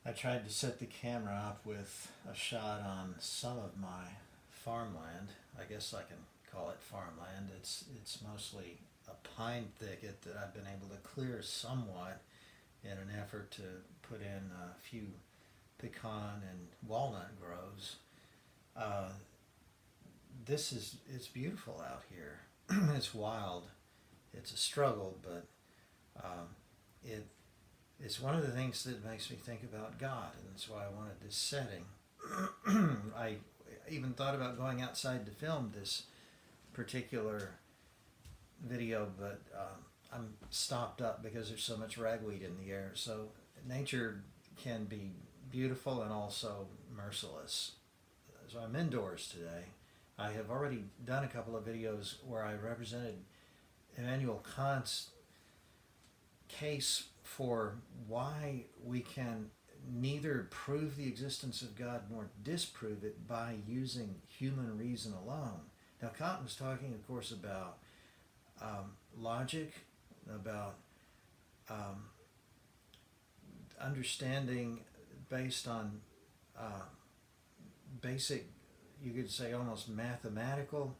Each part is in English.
I tried to set the camera up with a shot on some of my farmland. I guess I can call it farmland. It's mostly a pine thicket that I've been able to clear somewhat in an effort to put in a few pecan and walnut groves. Uh, it's beautiful out here. It's wild. It's a struggle, but um, it it's one of the things that makes me think about God, and that's why I wanted this setting. I even thought about going outside to film this particular video, but I'm stopped up because there's so much ragweed in the air. So nature can be beautiful and also merciless. So I'm indoors today. I have already done a couple of videos where I represented Immanuel Kant's case for why we can neither prove the existence of God nor disprove it by using human reason alone. Now, Kant was talking, of course, about logic, about um, understanding based on uh, basic, you could say almost mathematical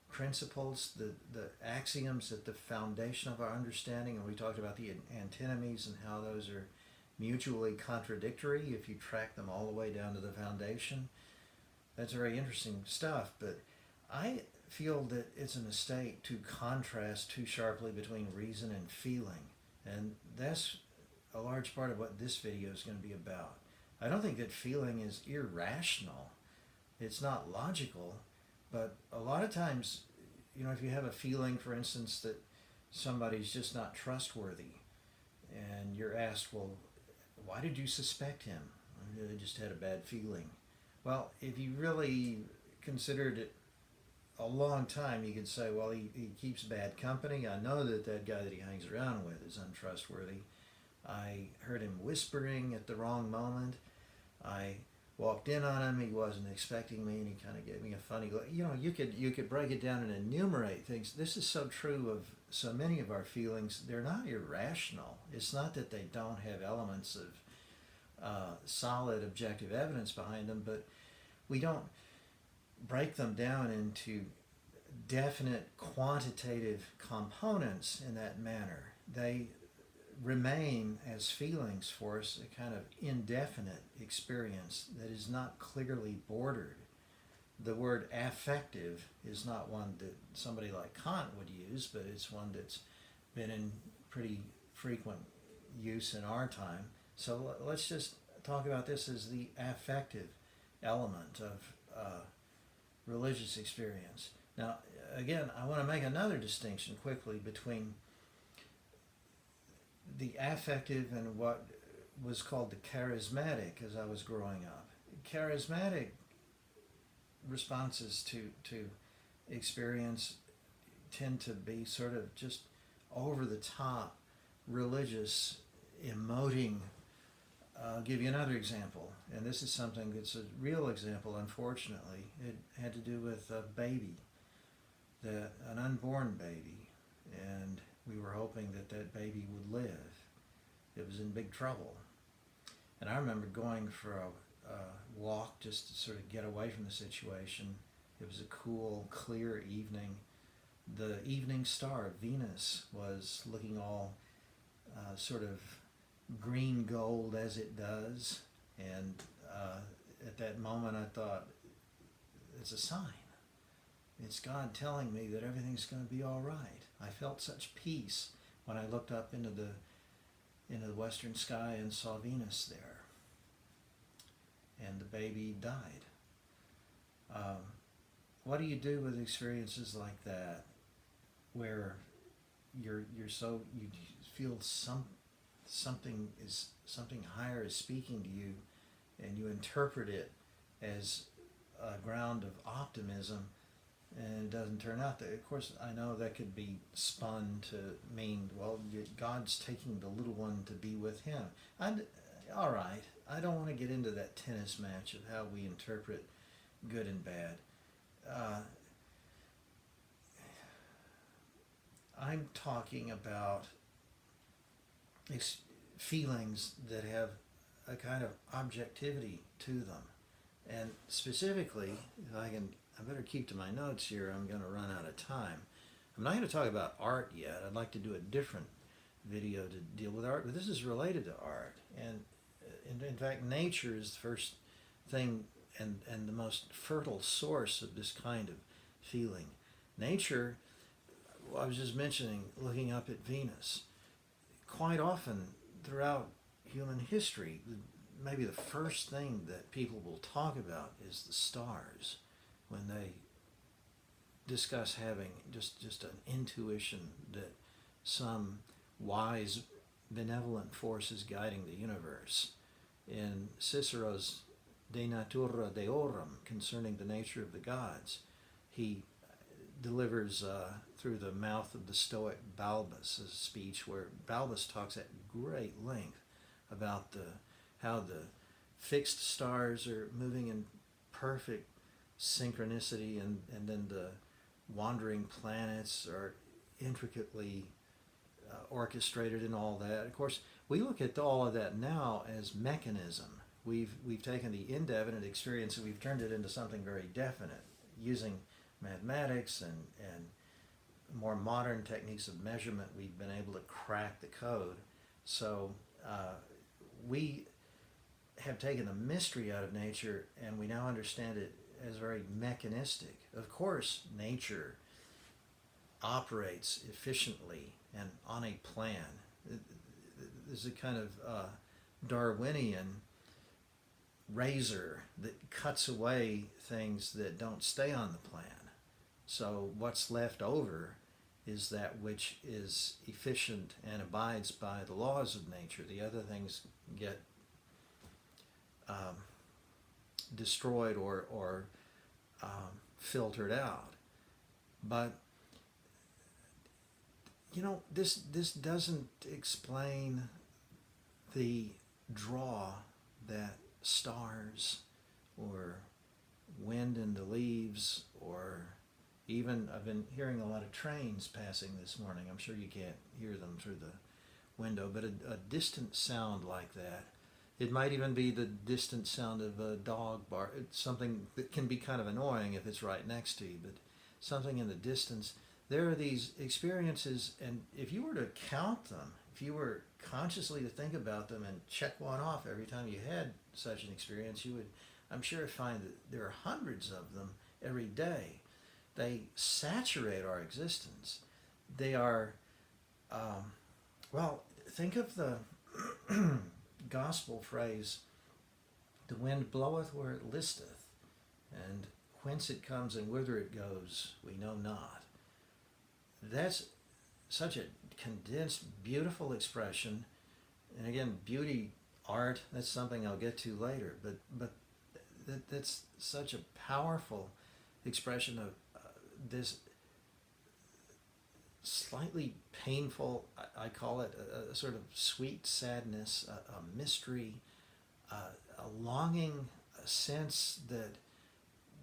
principles, the axioms at the foundation of our understanding. And we talked about the antinomies and how those are mutually contradictory if you track them all the way down to the foundation. That's very interesting stuff, but I feel that it's a mistake to contrast too sharply between reason and feeling. And that's a large part of what this video is going to be about. I don't think that feeling is irrational. It's not logical, but a lot of times, if you have a feeling, for instance, that somebody's just not trustworthy, and you're asked, well, why did you suspect him? I just had a bad feeling. Well, if you really considered it a long time, you could say, well, he keeps bad company. I know that guy that he hangs around with is untrustworthy. I heard him whispering at the wrong moment. I walked in on him, he wasn't expecting me, and he kind of gave me a funny look. You could break it down and enumerate things. This is so true of so many of our feelings. They're not irrational. It's not that they don't have elements of solid objective evidence behind them, but we don't break them down into definite quantitative components in that manner. They remain as feelings for us, a kind of indefinite experience that is not clearly bordered. The word affective is not one that somebody like Kant would use, but it's one that's been in pretty frequent use in our time. So let's just talk about this as the affective element of religious experience. Now, again, I want to make another distinction quickly between the affective and what was called the charismatic as I was growing up. Charismatic responses to experience tend to be sort of just over the top religious emoting. I'll give you another example, and this is something that's a real example, unfortunately. It had to do with a baby, an unborn baby, and we were hoping that baby would live. It was in big trouble. And I remember going for a walk just to sort of get away from the situation. It was a cool, clear evening. The evening star, Venus, was looking all sort of green gold as it does. And at that moment I thought, it's a sign. It's God telling me that everything's going to be all right. I felt such peace when I looked up into the western sky and saw Venus there. And the baby died. What do you do with experiences like that, where you feel something higher is speaking to you, and you interpret it as a ground of optimism, and it doesn't turn out that. Of course, I know that could be spun to mean, well, God's taking the little one to be with him. All right, I don't want to get into that tennis match of how we interpret good and bad. I'm talking about feelings that have a kind of objectivity to them. And specifically, if I better keep to my notes here, I'm going to run out of time. I'm not going to talk about art yet. I'd like to do a different video to deal with art, but this is related to art. And in fact, nature is the first thing and the most fertile source of this kind of feeling. Nature, well, I was just mentioning, looking up at Venus. Quite often throughout human history, maybe the first thing that people will talk about is the stars when they discuss having just an intuition that some wise, benevolent force is guiding the universe. In Cicero's De Natura Deorum, concerning the nature of the gods, he delivers through the mouth of the Stoic Balbus a speech where Balbus talks at great length about how the fixed stars are moving in perfect synchronicity, and then the wandering planets are intricately orchestrated and all that. Of course, we look at all of that now as mechanism. We've taken the indefinite experience and we've turned it into something very definite using mathematics and more modern techniques of measurement. We've been able to crack the code. So we have taken the mystery out of nature and we now understand it as very mechanistic. Of course, nature operates efficiently and on a plan. There's a kind of Darwinian razor that cuts away things that don't stay on the plan. So what's left over is that which is efficient and abides by the laws of nature. The other things get destroyed or filtered out. But this doesn't explain the draw that stars or wind in the leaves, or even I've been hearing a lot of trains passing this morning. I'm sure you can't hear them through the window, but a distant sound like that. It might even be the distant sound of a dog bark. It's something that can be kind of annoying if it's right next to you, but something in the distance. There are these experiences, and if you were to count them, if you were consciously to think about them and check one off every time you had such an experience, you would, I'm sure, find that there are hundreds of them every day. They saturate our existence. They are, think of the gospel phrase, "The wind bloweth where it listeth, and whence it comes and whither it goes, we know not." That's such a condensed, beautiful expression. And again, beauty, art, that's something I'll get to later. But that's such a powerful expression of this slightly painful, I call it a sort of sweet sadness, a mystery, a longing, a sense that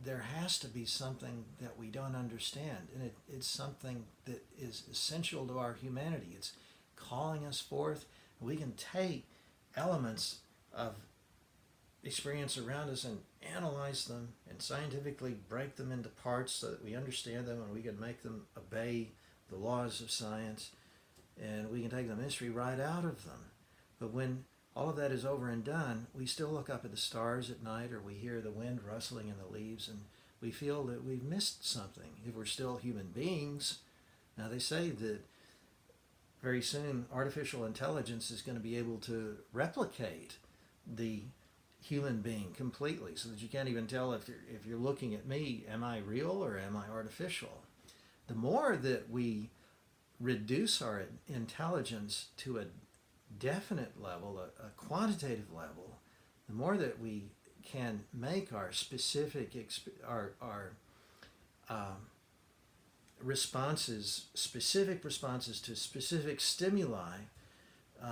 there has to be something that we don't understand, and it's something that is essential to our humanity. It's calling us forth. We can take elements of experience around us and analyze them and scientifically break them into parts so that we understand them and we can make them obey the laws of science, and we can take the mystery right out of them. But when all of that is over and done, we still look up at the stars at night, or we hear the wind rustling in the leaves, and we feel that we've missed something if we're still human beings. Now, they say that very soon artificial intelligence is going to be able to replicate the human being completely, so that you can't even tell if you're looking at me, am I real or am I artificial? The more that we reduce our intelligence to a definite level, a quantitative level, the more that we can make our specific responses, specific responses to specific stimuli,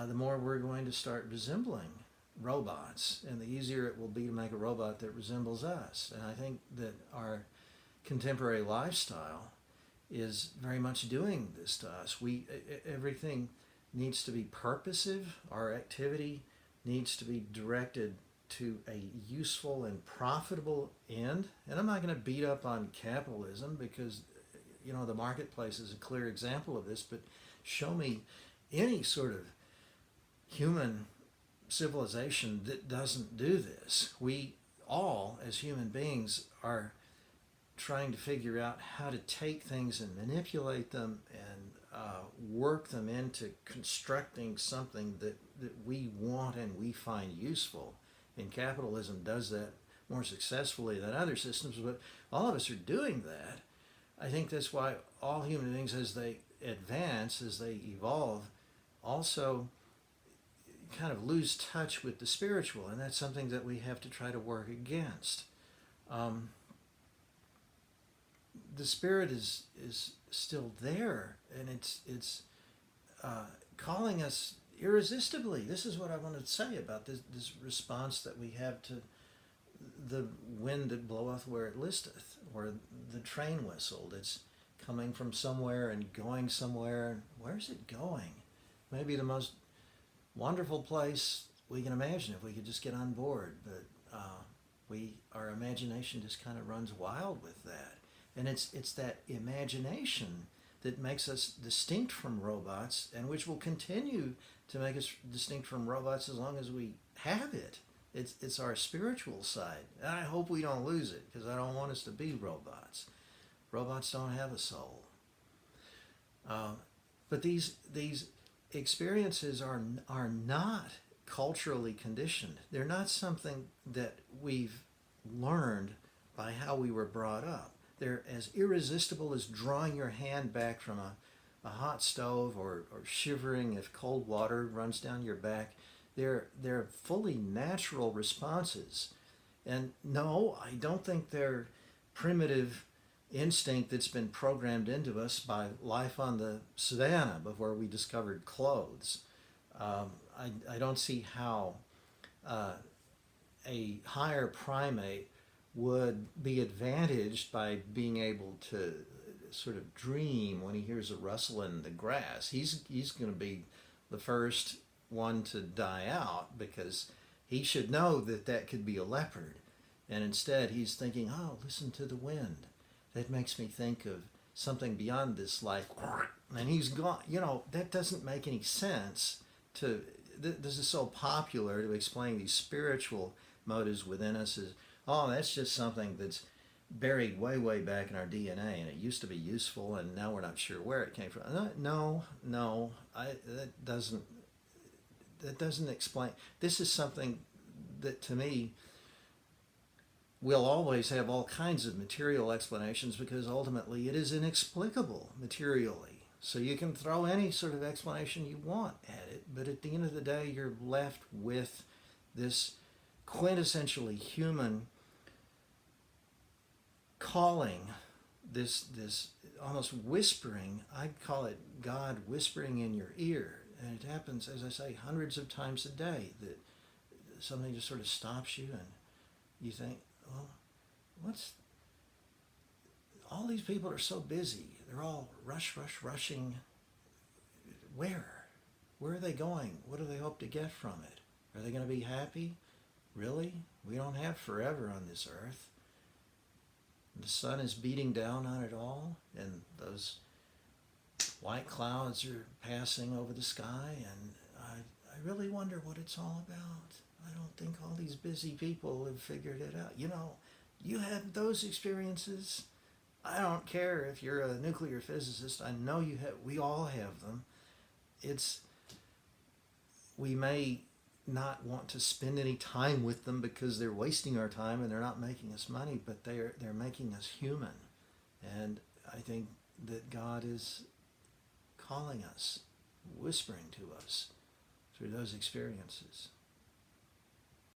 the more we're going to start resembling robots, and the easier it will be to make a robot that resembles us. And I think that our contemporary lifestyle is very much doing this to us. Everything needs to be purposive. Our activity needs to be directed to a useful and profitable end. And I'm not going to beat up on capitalism because, the marketplace is a clear example of this, but show me any sort of human civilization that doesn't do this. We all, as human beings, are trying to figure out how to take things and manipulate them and work them into constructing something that we want and we find useful. And capitalism does that more successfully than other systems, but all of us are doing that. I think that's why all human beings, as they advance, as they evolve, also kind of lose touch with the spiritual, and that's something that we have to try to work against. The spirit is still there, and it's calling us irresistibly. This is what I wanted to say about this response that we have to the wind that bloweth where it listeth, or the train whistle that's coming from somewhere and going somewhere. Where's it going? Maybe the most wonderful place we can imagine if we could just get on board, but our imagination just kind of runs wild with that. And it's that imagination that makes us distinct from robots, and which will continue to make us distinct from robots as long as we have it. It's our spiritual side. And I hope we don't lose it, because I don't want us to be robots. Robots don't have a soul. But these experiences are not culturally conditioned. They're not something that we've learned by how we were brought up. They're as irresistible as drawing your hand back from a hot stove, or shivering if cold water runs down your back. They're fully natural responses. And no, I don't think they're primitive instinct that's been programmed into us by life on the savannah before we discovered clothes. I don't see how a higher primate would be advantaged by being able to sort of dream when he hears a rustle in the grass. He's going to be the first one to die out, because he should know that could be a leopard. And instead he's thinking, oh, listen to the wind. That makes me think of something beyond this life. And he's gone. That doesn't make any sense. This is so popular to explain these spiritual motives within us as, oh, that's just something that's buried way, way back in our DNA, and it used to be useful, and now we're not sure where it came from. No, that doesn't explain. This is something that, to me, we'll always have all kinds of material explanations, because ultimately it is inexplicable materially. So you can throw any sort of explanation you want at it, but at the end of the day, you're left with this quintessentially human calling, this almost whispering. I'd call it God whispering in your ear. And it happens, as I say, hundreds of times a day, that something just sort of stops you, and you think, well, all these people are so busy. They're all rushing. Where are they going? What do they hope to get from it? Are they going to be happy? Really? We don't have forever on this earth. The sun is beating down on it all, and those white clouds are passing over the sky, and I really wonder what it's all about. I don't think all these busy people have figured it out. You have those experiences. I don't care if you're a nuclear physicist. I know you have. We all have them. We may not want to spend any time with them because they're wasting our time and they're not making us money, but they're making us human. And I think that God is calling us, whispering to us through those experiences.